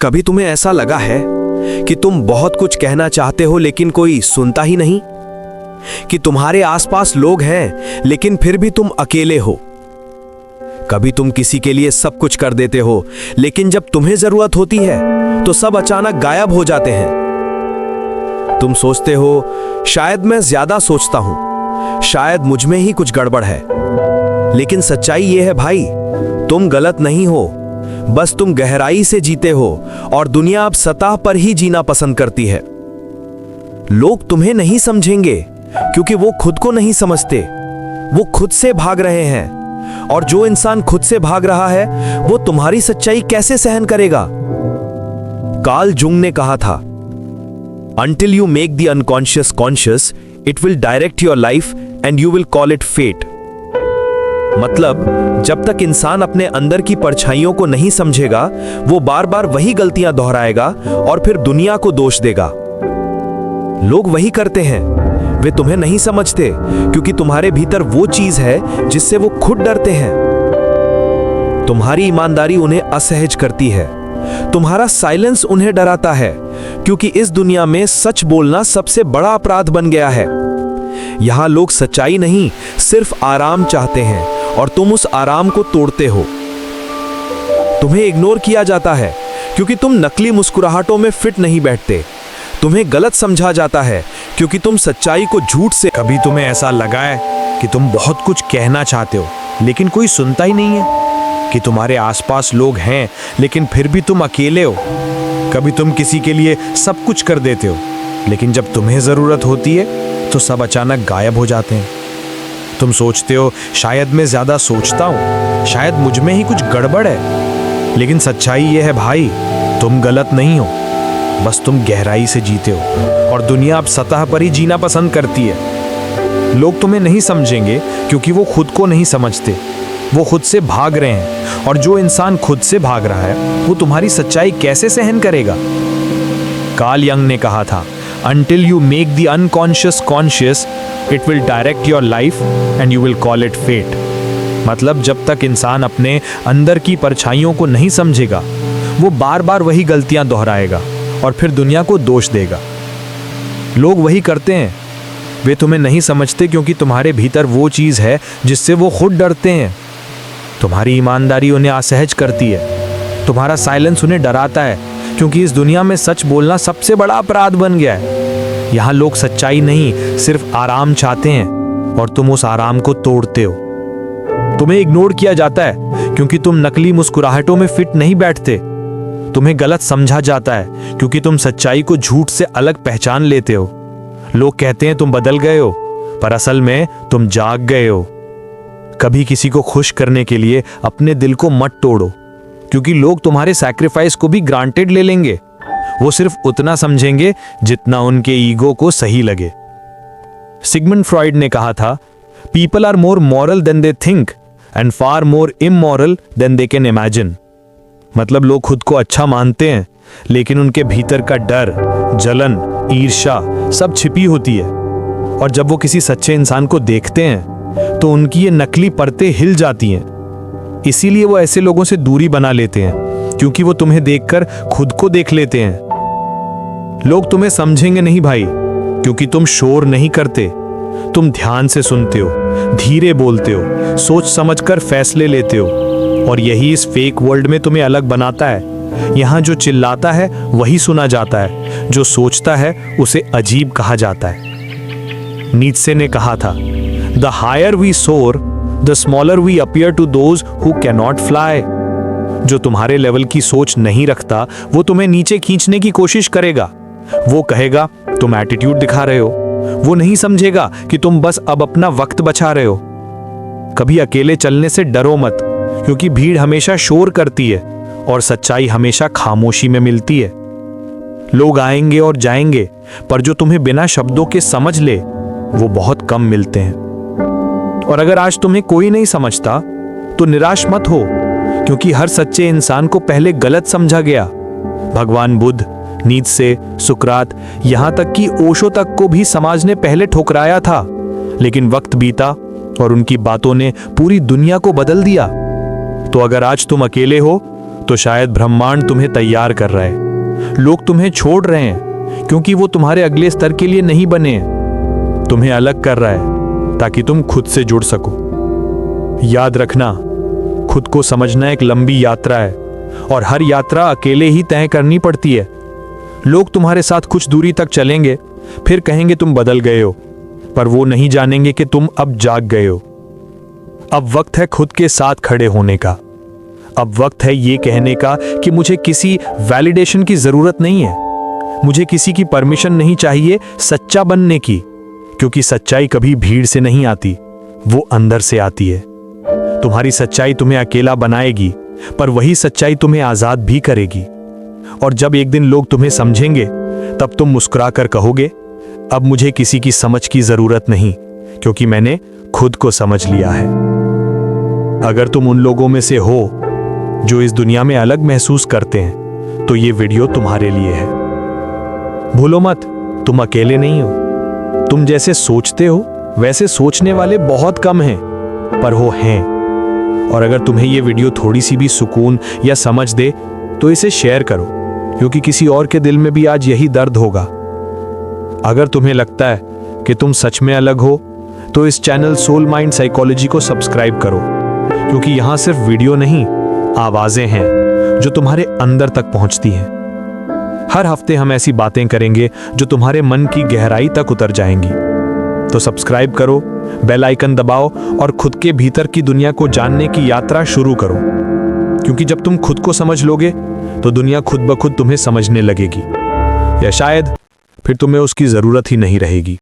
कभी तुम्हें ऐसा लगा है कि तुम बहुत कुछ कहना चाहते हो लेकिन कोई सुनता ही नहीं? कि तुम्हारे आसपास लोग हैं लेकिन फिर भी तुम अकेले हो? कभी तुम किसी के लिए सब कुछ कर देते हो लेकिन जब तुम्हें जरूरत होती है तो सब अचानक गायब हो जाते हैं। तुम सोचते हो शायद मैं ज्यादा सोचता हूं, शायद मुझ में ही कुछ गड़बड़ है। लेकिन सच्चाई यह है भाई, तुम गलत नहीं हो, बस तुम गहराई से जीते हो और दुनिया अब सतह पर ही जीना पसंद करती है। लोग तुम्हें नहीं समझेंगे क्योंकि वो खुद को नहीं समझते, वो खुद से भाग रहे हैं। और जो इंसान खुद से भाग रहा है वो तुम्हारी सच्चाई कैसे सहन करेगा? कार्ल जुंग ने कहा था, Until you make the unconscious conscious, it will direct your life and you will call it fate. मतलब जब तक इंसान अपने अंदर की परछाइयों को नहीं समझेगा वो बार बार वही गलतियां दोहराएगा और फिर दुनिया को दोष देगा। लोग वही करते हैं, वे तुम्हें नहीं समझते क्योंकि तुम्हारे भीतर वो चीज है जिससे वो खुद डरते हैं। तुम्हारी ईमानदारी उन्हें असहज करती है, तुम्हारा साइलेंस उन्हें डराता है क्योंकि इस दुनिया में सच बोलना सबसे बड़ा अपराध बन गया है। यहां लोग सच्चाई नहीं सिर्फ आराम चाहते हैं और तुम उस आराम को तोड़ते हो। तुम्हें इग्नोर किया जाता है क्योंकि तुम नकली मुस्कुराहटों में फिट नहीं बैठते। तुम्हें गलत समझा जाता है क्योंकि तुम सच्चाई को झूठ से। कभी तुम्हें ऐसा लगा है कि तुम बहुत कुछ कहना चाहते हो लेकिन कोई सुनता ही नहीं है? कि तुम्हारे आसपास लोग हैं लेकिन फिर भी तुम अकेले हो? कभी तुम किसी के लिए सब कुछ कर देते हो लेकिन जब तुम्हें जरूरत होती है तो सब अचानक गायब हो जाते हैं। तुम सोचते हो शायद मैं ज्यादा सोचता हूं, शायद मुझ में ही कुछ गड़बड़ है। लेकिन सच्चाई यह है भाई, तुम गलत नहीं हो, बस तुम गहराई से जीते हो और दुनिया अब सतह पर ही जीना पसंद करती है। लोग तुम्हें नहीं समझेंगे क्योंकि वो खुद को नहीं समझते, वो खुद से भाग रहे हैं। और जो इंसान खुद से भाग रहा है वो तुम्हारी सच्चाई कैसे सहन करेगा? कार्ल यंग ने कहा था, Until you make the unconscious conscious, it will direct your life and you will call it fate. मतलब जब तक इंसान अपने अंदर की परछाइयों को नहीं समझेगा वो बार बार वही गलतियां दोहराएगा और फिर दुनिया को दोष देगा। लोग वही करते हैं, वे तुम्हें नहीं समझते क्योंकि तुम्हारे भीतर वो चीज़ है जिससे वो खुद डरते हैं। तुम्हारी ईमानदारी उन्हें असहज करती है, तुम्हारा साइलेंस उन्हें डराता है क्योंकि इस दुनिया में सच बोलना सबसे बड़ा अपराध बन गया है। यहाँ लोग सच्चाई नहीं सिर्फ आराम चाहते हैं और तुम उस आराम को तोड़ते हो। तुम्हें इग्नोर किया जाता है क्योंकि तुम नकली मुस्कुराहटों में फिट नहीं बैठते। तुम्हें गलत समझा जाता है क्योंकि तुम सच्चाई को झूठ से अलग पहचान लेते हो। लोग कहते हैं तुम बदल गए हो, पर असल में तुम जाग गए हो। कभी किसी को खुश करने के लिए अपने दिल को मत तोड़ो क्योंकि लोग तुम्हारे सैक्रिफाइस को भी ग्रांटेड ले लेंगे। वो सिर्फ उतना समझेंगे जितना उनके ईगो को सही लगे। सिगमंड फ्रॉइड ने कहा था, people are more moral than they think and far more immoral than they can imagine. मतलब लोग खुद को अच्छा मानते हैं लेकिन उनके भीतर का डर, जलन, ईर्ष्या सब छिपी होती है। और जब वो किसी सच्चे इंसान को देखते हैं तो उनकी ये नकली परतें हिल जाती हैं। इसीलिए वो ऐसे लोगों से दूरी बना लेते हैं क्योंकि वो तुम्हें देखकर खुद को देख लेते हैं। लोग तुम्हें समझेंगे नहीं भाई क्योंकि तुम शोर नहीं करते, तुम ध्यान से सुनते हो, धीरे बोलते हो, सोच समझकर फैसले लेते हो। और यही इस फेक वर्ल्ड में तुम्हें अलग बनाता है। यहाँ जो चिल्लाता है वही सुना जाता है, जो सोचता है उसे अजीब कहा जाता है। नीत्शे ने कहा था, The higher we soar, the smaller we appear to those who cannot fly. जो तुम्हारे लेवल की सोच नहीं रखता वो तुम्हें नीचे खींचने की कोशिश करेगा। वो कहेगा तुम एटीट्यूड दिखा रहे हो, वो नहीं समझेगा कि तुम बस अब अपना वक्त बचा रहे हो। कभी अकेले चलने से डरो मत क्योंकि भीड़ हमेशा शोर करती है और सच्चाई हमेशा खामोशी में मिलती है। लोग आएंगे और जाएंगे पर जो तुम्हें बिना शब्दों के समझ ले वो बहुत कम मिलते हैं। और अगर आज तुम्हें कोई नहीं समझता तो निराश मत हो क्योंकि हर सच्चे इंसान को पहले गलत समझा गया। भगवान बुद्ध, नीत्शे, सुकरात, यहाँ तक कि ओशो तक को भी समाज ने पहले ठुकराया था, लेकिन वक्त बीता और उनकी बातों ने पूरी दुनिया को बदल दिया। तो अगर आज तुम अकेले हो तो शायद ब्रह्मांड तुम्हें तैयार कर रहा है। लोग तुम्हें छोड़ रहे हैं क्योंकि वो तुम्हारे अगले स्तर के लिए नहीं बने हैं। तुम्हें अलग कर रहा है ताकि तुम खुद से जुड़ सको। याद रखना, खुद को समझना एक लंबी यात्रा है और हर यात्रा अकेले ही तय करनी पड़ती है। लोग तुम्हारे साथ कुछ दूरी तक चलेंगे, फिर कहेंगे तुम बदल गए हो, पर वो नहीं जानेंगे कि तुम अब जाग गए हो। अब वक्त है खुद के साथ खड़े होने का। अब वक्त है ये कहने का कि मुझे किसी वैलिडेशन की जरूरत नहीं है, मुझे किसी की परमिशन नहीं चाहिए सच्चा बनने की, क्योंकि सच्चाई कभी भीड़ से नहीं आती, वो अंदर से आती है। तुम्हारी सच्चाई तुम्हें अकेला बनाएगी, पर वही सच्चाई तुम्हें आजाद भी करेगी। और जब एक दिन लोग तुम्हें समझेंगे, तब तुम मुस्कुरा कर कहोगे, अब मुझे किसी की समझ की जरूरत नहीं, क्योंकि मैंने खुद को समझ लिया है। अगर तुम उन लोगों में से हो जो इस दुनिया में अलग महसूस करते हैं, तो ये वीडियो तुम्हारे लिए है। भूलो मत, तुम अकेले नहीं हो। तुम जैसे सोचते हो वैसे सोचने वाले बहुत कम हैं, पर वो हैं। और अगर तुम्हें ये वीडियो थोड़ी सी भी सुकून या समझ दे, तो इसे शेयर करो, क्योंकि किसी और के दिल में भी आज यही दर्द होगा। अगर तुम्हें लगता है कि तुम सच में अलग हो, तो इस चैनल सोल माइंड साइकोलॉजी को सब्सक्राइब करो, क्योंकि यहाँ सिर्फ वीडियो नहीं, आवाजें हैं जो तुम्हारे अंदर तक पहुंचती हैं। हर हफ्ते हम ऐसी बातें करेंगे जो तुम्हारे मन की गहराई तक उतर जाएंगी। तो सब्सक्राइब करो, बेल आइकन दबाओ और खुद के भीतर की दुनिया को जानने की यात्रा शुरू करो, क्योंकि जब तुम खुद को समझ लोगे तो दुनिया खुद ब खुद तुम्हें समझने लगेगी, या शायद फिर तुम्हें उसकी जरूरत ही नहीं रहेगी।